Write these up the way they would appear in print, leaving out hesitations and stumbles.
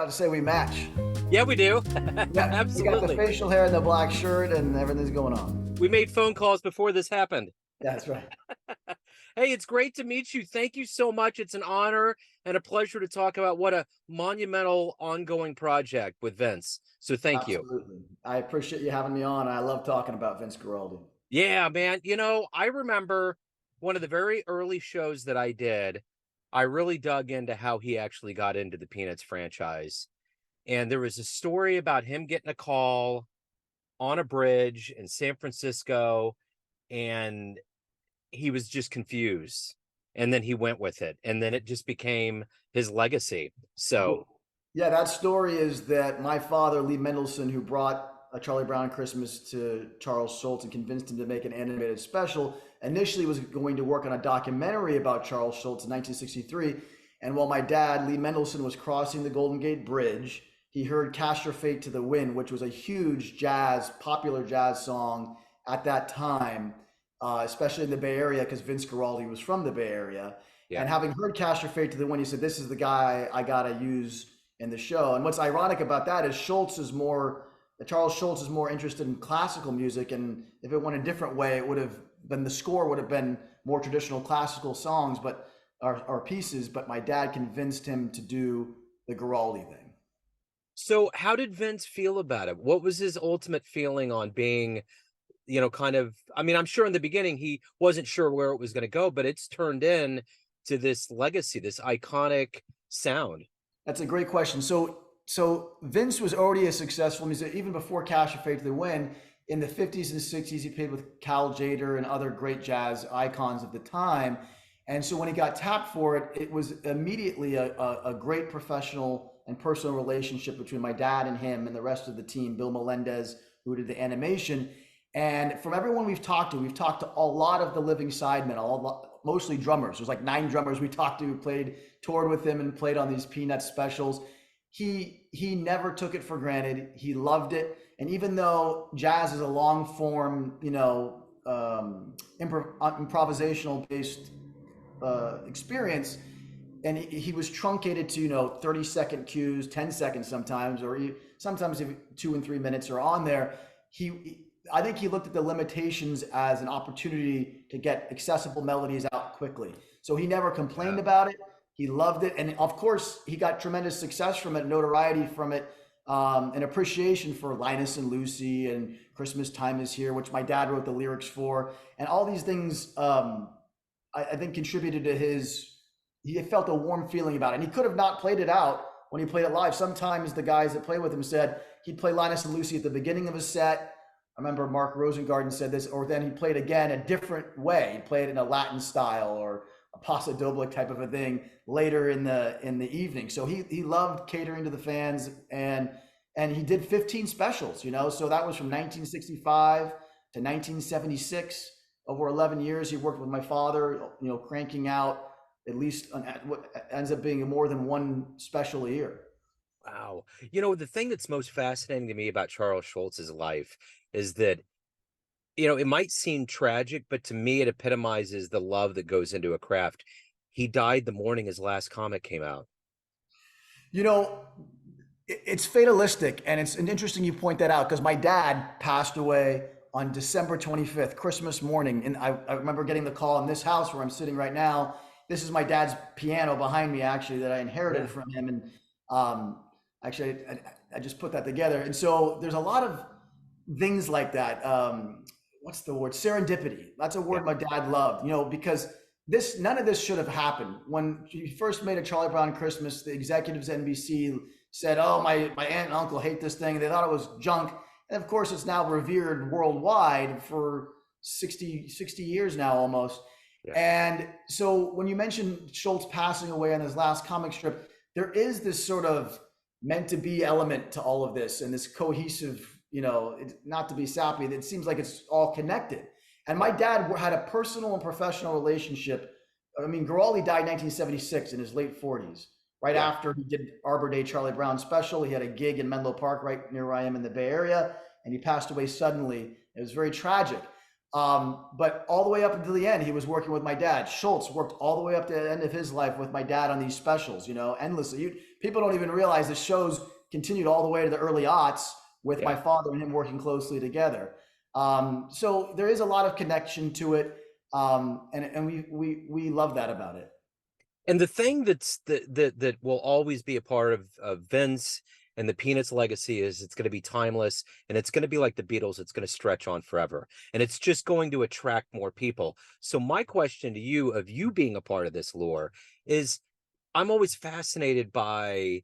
about to say we match. Yeah, we do. Yeah, you got the Absolutely. facial hair and the black shirt and everything's going on. We made phone calls before this happened. That's right. Hey, it's great to meet you. Thank you so much. It's an honor and a pleasure to talk about what a monumental ongoing project with Vince. So thank you. Absolutely. I appreciate you having me on. I love talking about Vince Guaraldi. Yeah, man. I remember one of the very early shows that I did. I really dug into how he actually got into the Peanuts franchise. And there was a story about him getting a call on a bridge in San Francisco, and he was just confused. And then he went with it. And then it just became his legacy. So, Yeah, that story is that my father, Lee Mendelson, who brought a Charlie Brown Christmas to Charles Schultz and convinced him to make an animated special, initially was going to work on a documentary about Charles Schultz in 1963. And while my dad, Lee Mendelson, was crossing the Golden Gate Bridge, he heard Cast Your Fate to the Wind, which was a huge popular jazz song at that time, especially in the Bay Area, because Vince Guaraldi was from the Bay Area. yeah. And having heard Cast Your Fate to the Wind, he said, "This is the guy I got to use in the show." And what's ironic about that is Charles Schultz is more interested in classical music. And if it went a different way, the score would have been more traditional classical songs, or pieces, but my dad convinced him to do the Guaraldi thing. So how did Vince feel about it? What was his ultimate feeling on being, I'm sure in the beginning he wasn't sure where it was going to go, but it's turned in to this legacy, this iconic sound. That's a great question. So Vince was already a successful musician even before Cash Your Fate to the Wind. In the 50s and 60s, he played with Cal Tjader and other great jazz icons of the time. And so when he got tapped for it, it was immediately a great professional and personal relationship between my dad and him and the rest of the team, Bill Melendez, who did the animation. And from everyone we've talked to a lot of the living sidemen, mostly drummers. There's like 9 drummers we talked to who toured with him and played on these Peanuts specials. He never took it for granted. He loved it. And even though jazz is a long form, improvisational based experience, and he was truncated to 30-second cues, 10 seconds sometimes, or sometimes if 2 and 3 minutes are on there. I think he looked at the limitations as an opportunity to get accessible melodies out quickly. So he never complained about it. He loved it, and of course he got tremendous success from it, notoriety from it, and appreciation for Linus and Lucy and Christmas Time Is Here, which my dad wrote the lyrics for, and all these things. I think contributed to he felt a warm feeling about it. And he could have not played it out when he played it live. Sometimes the guys that play with him said he'd play Linus and Lucy at the beginning of a set. I remember Mark Rosengarten said this, or then he played again a different way. He played in a Latin style or a paso doble type of a thing later in the evening. So he loved catering to the fans, and he did 15 specials, so that was from 1965 to 1976. Over 11 years, he worked with my father, cranking out at least what ends up being more than one special a year. Wow. The thing that's most fascinating to me about Charles Schultz's life is that, it might seem tragic, but to me, it epitomizes the love that goes into a craft. He died the morning his last comic came out. It's fatalistic, and it's interesting you point that out, because my dad passed away on December 25th, Christmas morning. And I remember getting the call in this house where I'm sitting right now. This is my dad's piano behind me, actually, that I inherited from him. And actually, I just put that together. And so there's a lot of things like that. What's the word? Serendipity. That's a word my dad loved, because none of this should have happened. When he first made a Charlie Brown Christmas, the executives at NBC said, "Oh, my aunt and uncle hate this thing." They thought it was junk. And of course, it's now revered worldwide for 60 years now almost. Yeah. And so when you mentioned Schultz passing away on his last comic strip, there is this sort of meant to be element to all of this, and this cohesive, not to be sappy, it seems like it's all connected. And my dad had a personal and professional relationship. Guaraldi died in 1976 in his late 40s. Right after he did Arbor Day Charlie Brown special, he had a gig in Menlo Park right near where I am in the Bay Area, and he passed away suddenly. It was very tragic. But all the way up until the end, he was working with my dad. Schultz worked all the way up to the end of his life with my dad on these specials, endlessly. People don't even realize the shows continued all the way to the early aughts with my Yeah. father and him working closely together. So there is a lot of connection to it, and we love that about it. And the thing that will always be a part of Vince and the Peanuts legacy is it's going to be timeless, and it's going to be like the Beatles. It's going to stretch on forever, and it's just going to attract more people. So my question to you, of you being a part of this lore, is I'm always fascinated by,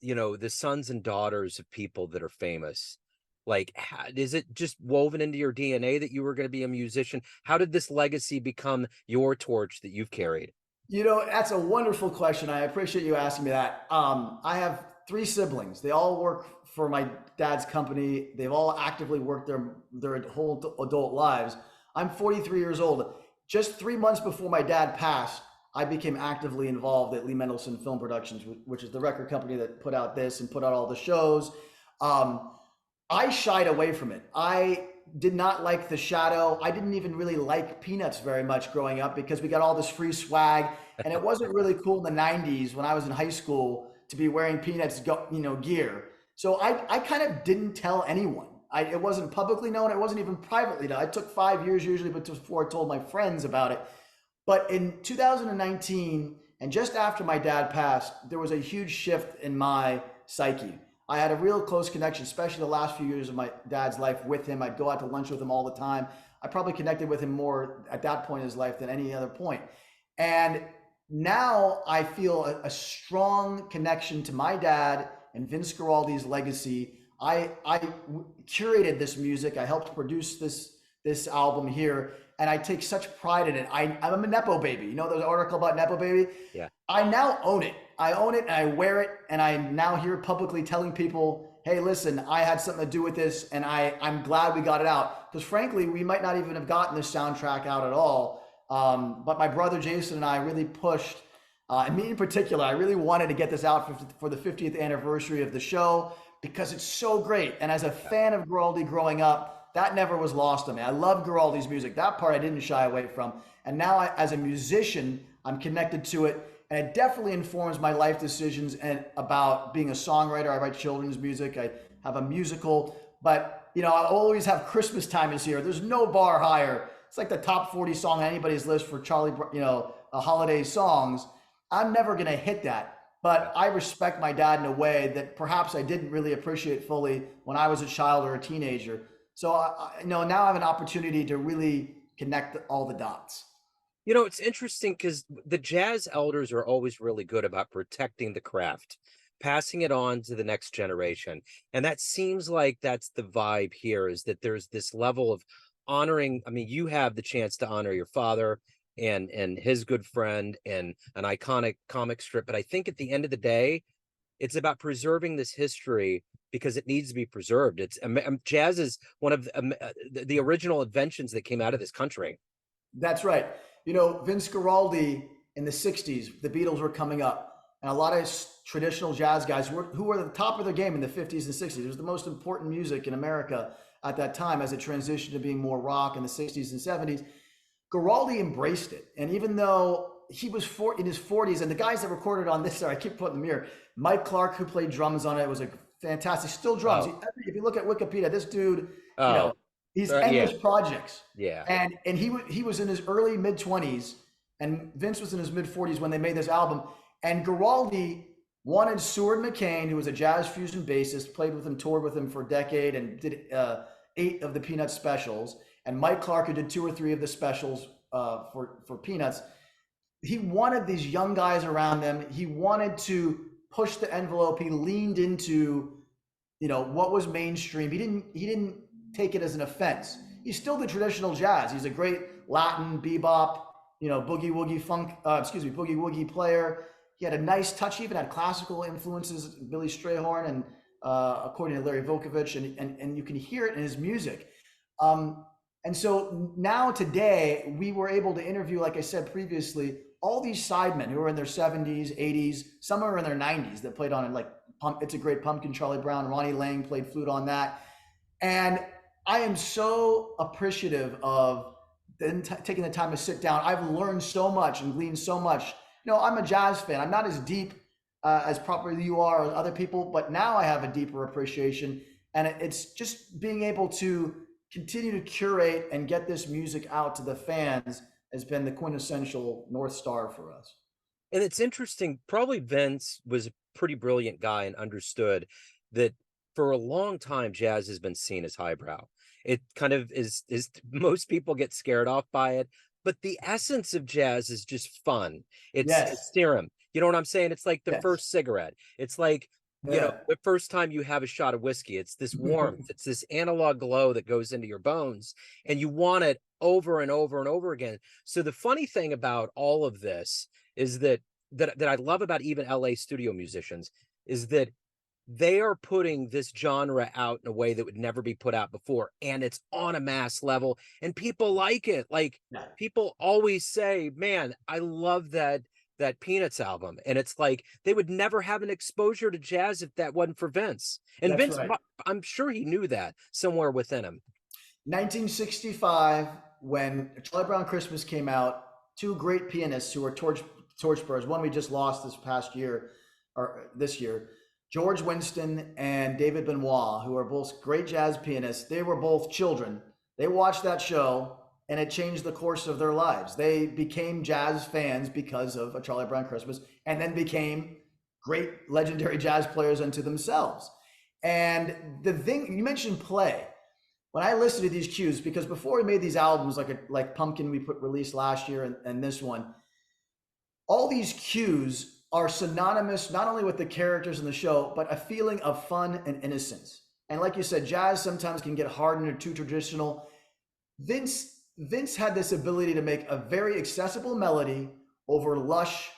the sons and daughters of people that are famous. Like, is it just woven into your DNA that you were going to be a musician? How did this legacy become your torch that you've carried? That's a wonderful question. I appreciate you asking me that. I have three siblings. They all work for my dad's company. They've all actively worked their whole adult lives. I'm 43 years old. Just 3 months before my dad passed, I became actively involved at Lee Mendelson Film Productions, which is the record company that put out this and put out all the shows. I shied away from it. I did not like the shadow. I didn't even really like Peanuts very much growing up because we got all this free swag, and it wasn't really cool in the 90s when I was in high school to be wearing Peanuts gear. So I kind of didn't tell anyone. It wasn't publicly known. It wasn't even privately known. It took 5 years usually before I told my friends about it. But in 2019, and just after my dad passed, there was a huge shift in my psyche. I had a real close connection, especially the last few years of my dad's life with him. I'd go out to lunch with him all the time. I probably connected with him more at that point in his life than any other point. And now I feel a strong connection to my dad and Vince Guaraldi's legacy. I curated this music. I helped produce this album here, and I take such pride in it. I'm a Nepo baby. You know, there's an article about Nepo baby. Yeah. I now own it. I own it and I wear it, and I'm now here publicly telling people, hey, listen, I had something to do with this, and I'm glad we got it out. Because frankly, we might not even have gotten this soundtrack out at all. But my brother Jason and I really pushed, and me in particular, I really wanted to get this out for the 50th anniversary of the show because it's so great. And as a fan of Guaraldi growing up, that never was lost on me. I love Guaraldi's music. That part I didn't shy away from. And now as a musician, I'm connected to it. And it definitely informs my life decisions and about being a songwriter. I write children's music. I have a musical, but I always have Christmas time is here. There's no bar higher. It's like the top 40 song on anybody's list for holiday songs. I'm never going to hit that, but I respect my dad in a way that perhaps I didn't really appreciate fully when I was a child or a teenager. So now I have an opportunity to really connect all the dots. It's interesting because the jazz elders are always really good about protecting the craft, passing it on to the next generation. And that seems like that's the vibe here, is that there's this level of honoring. I mean, you have the chance to honor your father and his good friend and an iconic comic strip. But I think at the end of the day, it's about preserving this history because it needs to be preserved. Jazz is one of the original inventions that came out of this country. That's right. Vince Guaraldi in the 60s, the Beatles were coming up, and a lot of traditional jazz guys who were at the top of their game in the 50s and 60s. It was the most important music in America at that time as it transitioned to being more rock in the 60s and 70s. Guaraldi embraced it. And even though he was in his 40s, and the guys that recorded on this, I keep putting them here, Mike Clark, who played drums on it, was a fantastic, still drums. Oh. If you look at Wikipedia, this dude, he's endless projects. Yeah. And he was in his early mid-20s, and Vince was in his mid-40s when they made this album. And Guaraldi wanted Seward McCain, who was a jazz fusion bassist, played with him, toured with him for a decade, and did 8 of the Peanuts specials. And Mike Clark, who did 2 or 3 of the specials for Peanuts. He wanted these young guys around them. He wanted to push the envelope. He leaned into, what was mainstream. He didn't take it as an offense. He's still the traditional jazz. He's a great Latin, bebop, boogie woogie player. He had a nice touch. He even had classical influences, Billy Strayhorn, and according to Larry Volkovich, and you can hear it in his music. And so now today, we were able to interview, like I said previously, all these sidemen who are in their 70s, 80s, some are in their 90s that played on it, like It's a Great Pumpkin, Charlie Brown, Ronnie Lang played flute on that. And I am so appreciative of taking the time to sit down. I've learned so much and gleaned so much. I'm a jazz fan. I'm not as deep as probably you are or other people, but now I have a deeper appreciation. And it's just being able to continue to curate and get this music out to the fans has been the quintessential North Star for us. And it's interesting, probably Vince was a pretty brilliant guy and understood that for a long time jazz has been seen as highbrow. It kind of is most people get scared off by it, but the essence of jazz is just fun. It's Yes. serum. You know what I'm saying? It's like the Yes. first cigarette. It's like, Yeah. the first time you have a shot of whiskey, it's this warmth, it's this analog glow that goes into your bones, and you want it over and over and over again. So the funny thing about all of this is that I love about even LA studio musicians is that they are putting this genre out in a way that would never be put out before, and it's on a mass level and people like it. Like, Yeah. people always say, man, I love that Peanuts album, and it's like they would never have an exposure to jazz if that wasn't for Vince. And That's Vince, right. I'm sure he knew that somewhere within him. 1965, when Charlie Brown Christmas came out, two great pianists who were torchbearers. One we just lost this past year, or this year, George Winston and David Benoit, who are both great jazz pianists. They were both children. They watched that show, and it changed the course of their lives. They became jazz fans because of A Charlie Brown Christmas, and then became great legendary jazz players unto themselves. And the thing you mentioned, play. When I listened to these cues, because before we made these albums, like Pumpkin we put released last year, and this one, all these cues are synonymous not only with the characters in the show, but a feeling of fun and innocence. And like you said, jazz sometimes can get hardened or too traditional. Vince had this ability to make a very accessible melody over lush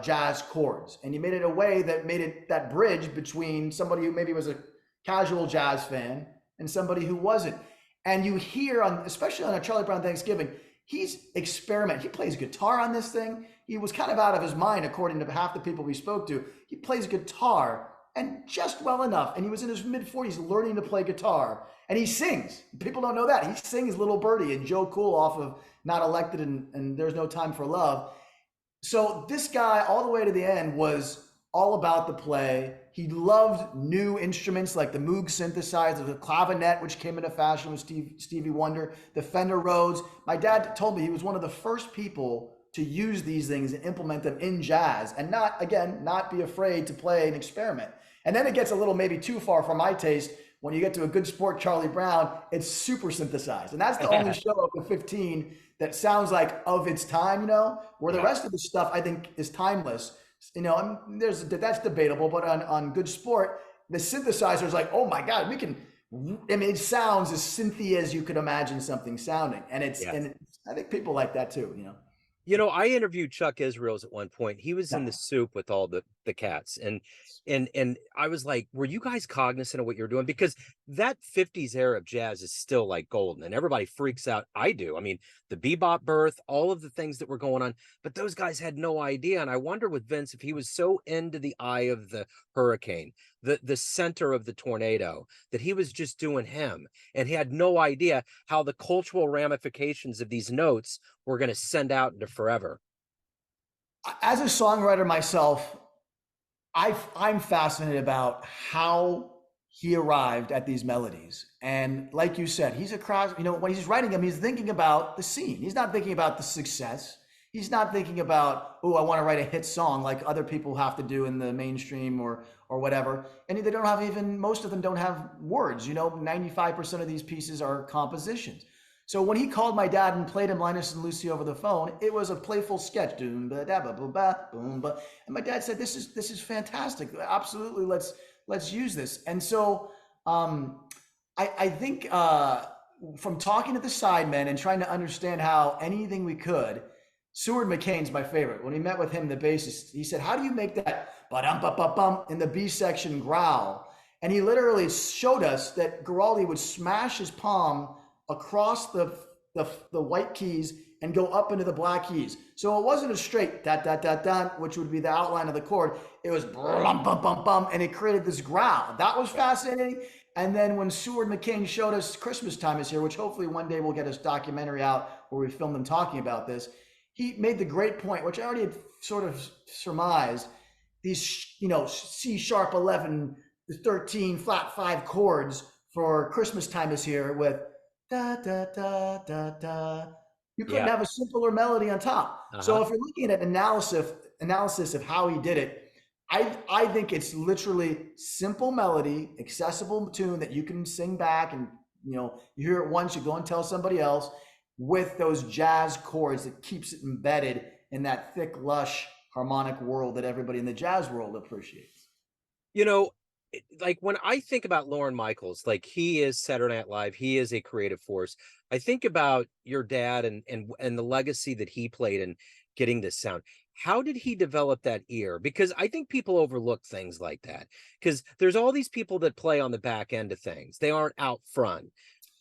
jazz chords, and he made it a way that made it that bridge between somebody who maybe was a casual jazz fan and somebody who wasn't. And you hear on, especially on a Charlie Brown Thanksgiving, he's experimenting. He plays guitar on this thing. He was kind of out of his mind, according to half the people we spoke to. He plays guitar and just well enough. And he was in his mid 40s learning to play guitar. And he sings. People don't know that. He sings Little Birdie and Joe Cool off of Not Elected and There's No Time for Love. So this guy, all the way to the end, was all about the play. He loved new instruments like the Moog synthesizer, the clavinet, which came into fashion with Stevie Wonder, the Fender Rhodes. My dad told me he was one of the first people to use these things and implement them in jazz, and not be afraid to play and experiment. And then it gets a little maybe too far for my taste. When you get to a good sport Charlie Brown, it's super synthesized. And that's the only show of the 15 that sounds like of its time, where the rest of the stuff I think is timeless. That's debatable, but on Good Sport, the synthesizer is like, oh my God, it sounds as synthy as you could imagine something sounding. And and I think people like that too, I interviewed Chuck Israels at one point. He was in the soup with all the cats, and I was like, were you guys cognizant of what you're doing? Because that 50s era of jazz is still like golden, and everybody freaks out. I do. I mean, the bebop birth, all of the things that were going on, but those guys had no idea. And I wonder with Vince, if he was so into the eye of the hurricane, the center of the tornado, that he was just doing him, and he had no idea how the cultural ramifications of these notes were going to send out into forever. As a songwriter myself, I'm fascinated about how he arrived at these melodies. And like you said, he's across, when he's writing them, he's thinking about the scene. He's not thinking about the success. He's not thinking about, oh, I want to write a hit song like other people have to do in the mainstream or whatever. And they don't have most of them don't have words. 95% of these pieces are compositions. So when he called my dad and played him Linus and Lucy over the phone, it was a playful sketch. Boom, ba, da, ba, boom, ba, boom, ba. And my dad said, "This is fantastic. Absolutely, let's use this." And so I think from talking to the sidemen and trying to understand how anything we could, Seward McCain's my favorite. When we met with him, the bassist, he said, "How do you make that ba-dum-ba-ba-bum in the B section growl?" And he literally showed us that Guaraldi would smash his palm across the white keys and go up into the black keys. So it wasn't a straight da da da da, which would be the outline of the chord. It was bum bum bum bum, and it created this growl. That was fascinating. And then when Seward McCain showed us Christmas Time Is Here, which hopefully one day we'll get his documentary out where we film them talking about this, he made the great point, which I already had sort of surmised. These, C sharp 11, 13, flat 5 chords for Christmas Time Is Here with da da da da da. You couldn't Yeah. have a simpler melody on top. Uh-huh. So if you're looking at analysis of how he did it, I think it's literally simple melody, accessible tune that you can sing back, and you hear it once, you go and tell somebody else, with those jazz chords that keeps it embedded in that thick, lush harmonic world that everybody in the jazz world appreciates. You know, like when I think about Lorne Michaels, like he is Saturday Night Live, he is a creative force. I think about your dad and the legacy that he played in getting this sound. How did he develop that ear? Because I think people overlook things like that. Because there's all these people that play on the back end of things. They aren't out front.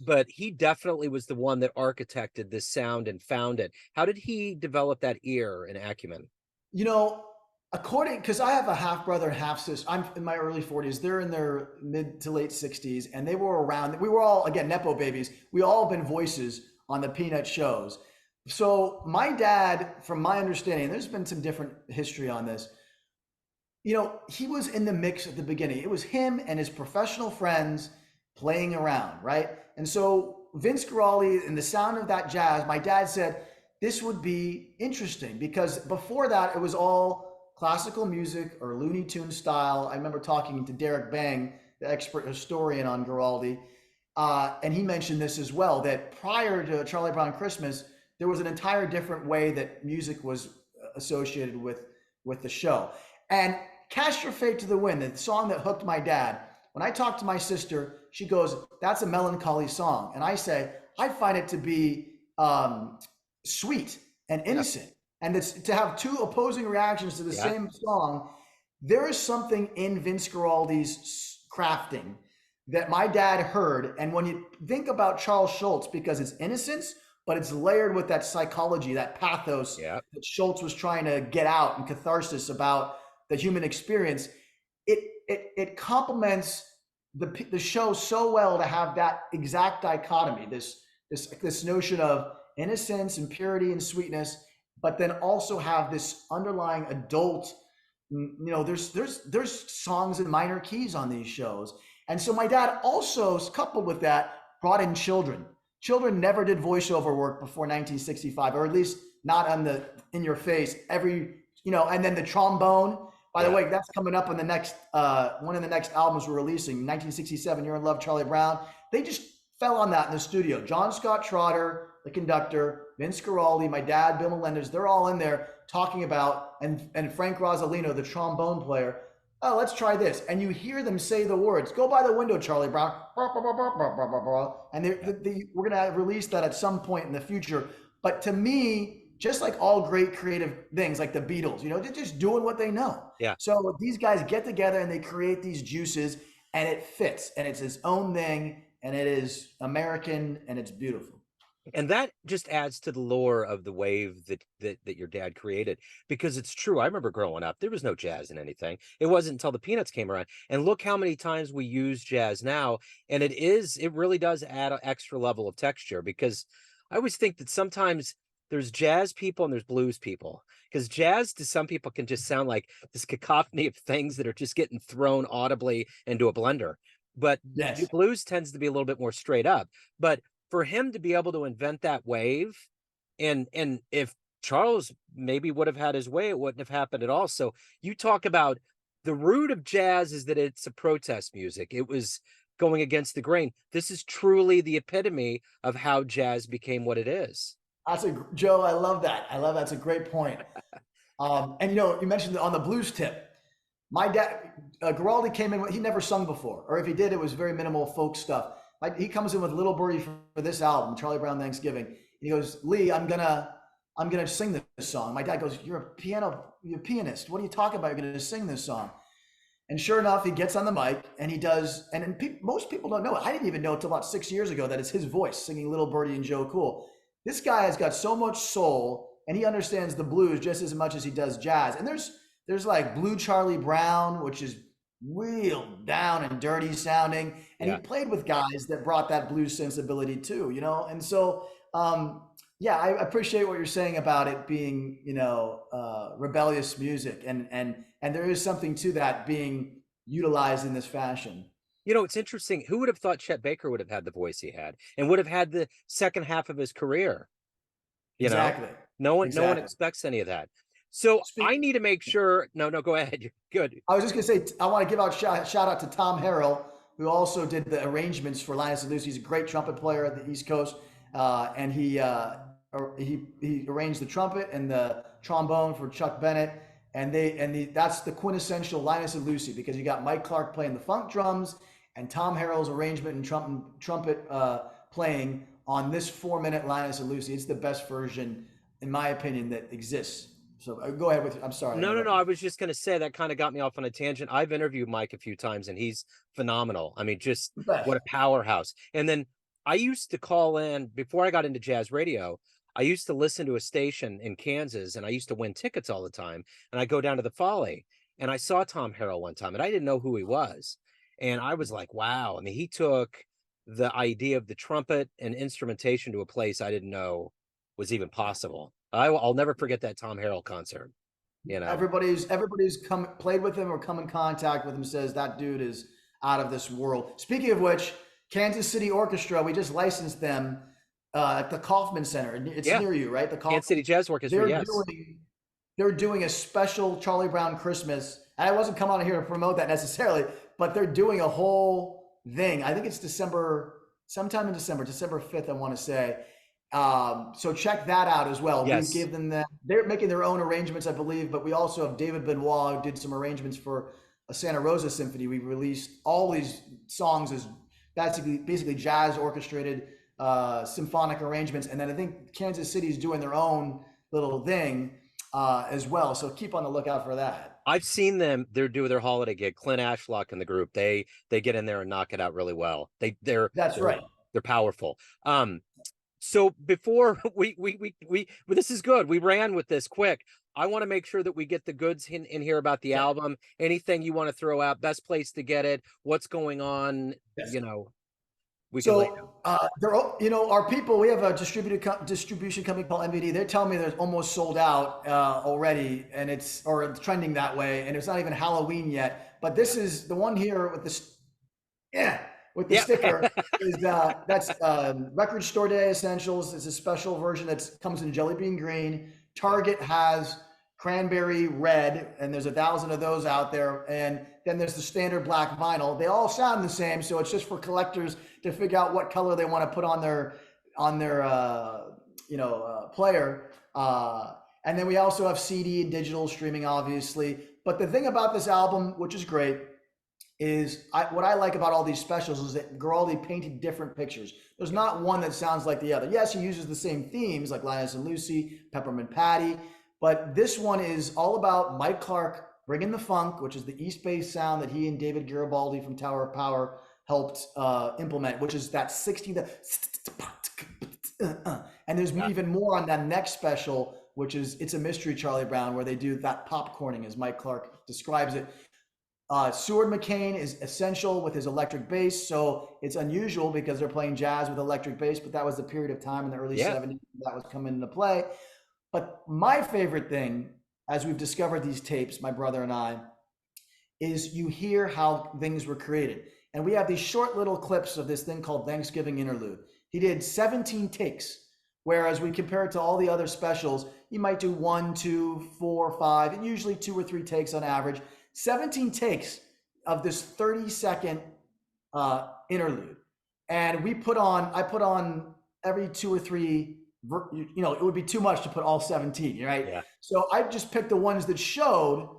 But he definitely was the one that architected this sound and found it. How did he develop that ear and acumen? You know, because I have a half brother and half sister. I'm in my early 40s. They're in their mid to late 60s, and they were around. We were all, again, Nepo babies. We all been voices on the Peanut shows. So my dad, from my understanding, there's been some different history on this. He was in the mix at the beginning. It was him and his professional friends playing around, right? And so Vince Guaraldi and the sound of that jazz, my dad said, this would be interesting, because before that, it was all classical music or Looney Tune style. I remember talking to Derek Bang, the expert historian on Guaraldi, and he mentioned this as well, that prior to Charlie Brown Christmas, there was an entire different way that music was associated with the show. And Cast Your Fate to the Wind, the song that hooked my dad, when I talked to my sister, she goes, that's a melancholy song. And I say, I find it to be sweet and innocent. Yep. And it's, to have two opposing reactions to the same song, there is something in Vince Guaraldi's crafting that my dad heard. And when you think about Charles Schultz, because it's innocence, but it's layered with that psychology, that pathos that Schultz was trying to get out, and catharsis about the human experience, it complements the show so well to have that exact dichotomy, this notion of innocence and purity and sweetness, but then also have this underlying adult. There's songs in minor keys on these shows, and so my dad also, coupled with that, brought in children. Children never did voiceover work before 1965, or at least not on the in your face and then the trombone. By the way, that's coming up on the next one of the next albums we're releasing, 1967, You're in Love, Charlie Brown. They just fell on that in the studio. John Scott Trotter, the conductor, Vince Guaraldi, my dad, Bill Melendez, they're all in there talking about, and Frank Rosalino, the trombone player, oh, let's try this. And you hear them say the words, go by the window, Charlie Brown. And we're going to release that at some point in the future. But to me, just like all great creative things, like the Beatles, they're just doing what they know. Yeah. So these guys get together and they create these juices, and it fits, and it's its own thing, and it is American, and it's beautiful. And that just adds to the lore of the wave that your dad created, because it's true. I remember growing up, there was no jazz in anything. It wasn't until the Peanuts came around. And look how many times we use jazz now. And it really does add an extra level of texture, because I always think that sometimes there's jazz people and there's blues people, because jazz to some people can just sound like this cacophony of things that are just getting thrown audibly into a blender. But blues tends to be a little bit more straight up. But for him to be able to invent that wave, and if Charles maybe would have had his way, it wouldn't have happened at all. So you talk about the root of jazz is that it's a protest music. It was going against the grain. This is truly the epitome of how jazz became what it is. Joe, I love that. It's a great point. And you mentioned on the blues tip, my dad, Guaraldi came in, he never sung before, or if he did, it was very minimal folk stuff. He comes in with Little Birdie for this album, Charlie Brown Thanksgiving. And he goes, Lee, I'm gonna sing this song. My dad goes, you're a pianist. What are you talking about? You're gonna sing this song. And sure enough, he gets on the mic and he does. And most people don't know it. I didn't even know until about 6 years ago that it's his voice singing Little Birdie and Joe Cool. This guy has got so much soul, and he understands the blues just as much as he does jazz. And there's like Blue Charlie Brown, which is real down and dirty sounding, and he Yeah. played with guys that brought that blues sensibility too, and so yeah, I appreciate what you're saying about it being, rebellious music, and there is something to that being utilized in this fashion. It's interesting. Who would have thought Chet Baker would have had the voice he had and would have had the second half of his career? You know, Exactly. no one Exactly. expects any of that. So Speak. I need to make sure. No, no, go ahead. You're good. I was just gonna say, I want to give out shout out to Tom Harrell, who also did the arrangements for Linus and Lucy. He's a great trumpet player at the East Coast, and he arranged the trumpet and the trombone for Chuck Bennett, that's the quintessential Linus and Lucy, because you got Mike Clark playing the funk drums and Tom Harrell's arrangement and trumpet playing on this 4-minute Linus and Lucy. It's the best version, in my opinion, that exists. So go ahead with. I'm sorry. No, no, no. I was just going to say that kind of got me off on a tangent. I've interviewed Mike a few times and he's phenomenal. I mean, just Best. what a powerhouse. And then I used to call in before I got into jazz radio. I used to listen to a station in Kansas and I used to win tickets all the time. And I go down to the Folly and I saw Tom Harrell one time and I didn't know who he was. And I was like, wow. I mean, he took the idea of the trumpet and instrumentation to a place I didn't know was even possible. I'll never forget that Tom Harrell concert. Everybody's played with him or come in contact with him says that dude is out of this world. Speaking of which, Kansas City Orchestra, we just licensed them at the Kaufman Center. It's near you, right? The Kansas City Jazz Orchestra. Yes. They're doing a special Charlie Brown Christmas. And I wasn't coming on here to promote that necessarily, but they're doing a whole thing. I think it's sometime in December 5th, I want to say. So check that out as well. Yes. We give them that. They're making their own arrangements, I believe, but we also have David Benoit, who did some arrangements for a Santa Rosa Symphony. We released all these songs as basically jazz orchestrated symphonic arrangements. And then I think Kansas City is doing their own little thing as well. So keep on the lookout for that. I've seen them. They're doing their holiday gig. Clint Ashlock and the group. They get in there and knock it out really well. That's right. They're powerful. So before we this is good. We ran with this quick. I want to make sure that we get the goods in here about the album. Anything you want to throw out, best place to get it, what's going on, Yes. We can our people, we have a distribution company called MVD. They're telling me they're almost sold out already, and it's trending that way, and it's not even Halloween yet. But this is the one here with the sticker is that's Record Store Day Essentials. It's a special version that comes in jelly bean green. Target has cranberry red, and there's 1,000 of those out there. And then there's the standard black vinyl. They all sound the same, so it's just for collectors to figure out what color they want to put on their player. And then we also have CD and digital streaming, obviously. But the thing about this album, which is great, is what I like about all these specials is that Guaraldi painted different pictures. There's not one that sounds like the other. Yes, he uses the same themes like Linus and Lucy, Peppermint Patty, but this one is all about Mike Clark bringing the funk, which is the East Bay sound that he and David Guaraldi from Tower of Power helped implement, which is that 16. And there's even more on that next special, which is It's a Mystery, Charlie Brown, where they do that popcorning, as Mike Clark describes it. Seward McCain is essential with his electric bass, so it's unusual because they're playing jazz with electric bass, but that was the period of time in the early 70s that was coming into play. But my favorite thing, as we've discovered these tapes, my brother and I, is you hear how things were created. And we have these short little clips of this thing called Thanksgiving Interlude. He did 17 takes, whereas we compare it to all the other specials, you might do 1, 2, 4, 5, and usually 2 or 3 takes on average. 17 takes of this 30-second interlude. And I put on every 2 or 3, it would be too much to put all 17, right? Yeah. So I just picked the ones that showed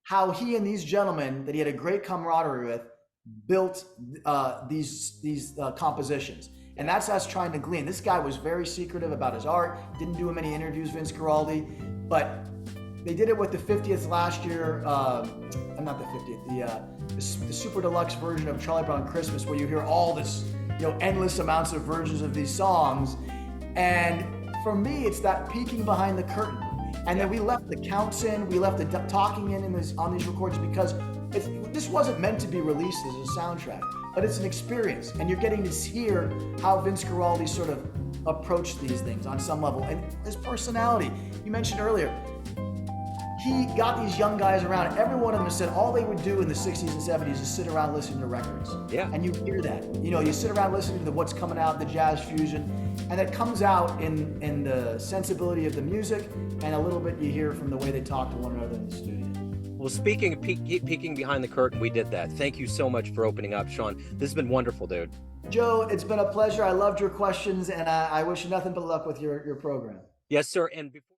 how he and these gentlemen that he had a great camaraderie with built these compositions. And that's us trying to glean. This guy was very secretive about his art, didn't do many interviews, Vince Guaraldi, but they did it with the 50th last year, not the 50th, the super deluxe version of Charlie Brown Christmas, where you hear all this, endless amounts of versions of these songs. And for me, it's that peeking behind the curtain. And then we left the counts in, we left the talking in on these recordings because this wasn't meant to be released as a soundtrack, but it's an experience, and you're getting to hear how Vince Guaraldi sort of approached these things on some level, and his personality. You mentioned earlier, he got these young guys around. Every one of them said all they would do in the 60s and 70s is sit around listening to records. Yeah. And you hear that. You know, you sit around listening to what's coming out, the jazz fusion, and it comes out in the sensibility of the music, and a little bit you hear from the way they talk to one another in the studio. Well, speaking of peeking behind the curtain, we did that. Thank you so much for opening up, Sean. This has been wonderful, dude. Joe, it's been a pleasure. I loved your questions, and I wish you nothing but luck with your program. Yes, sir. And before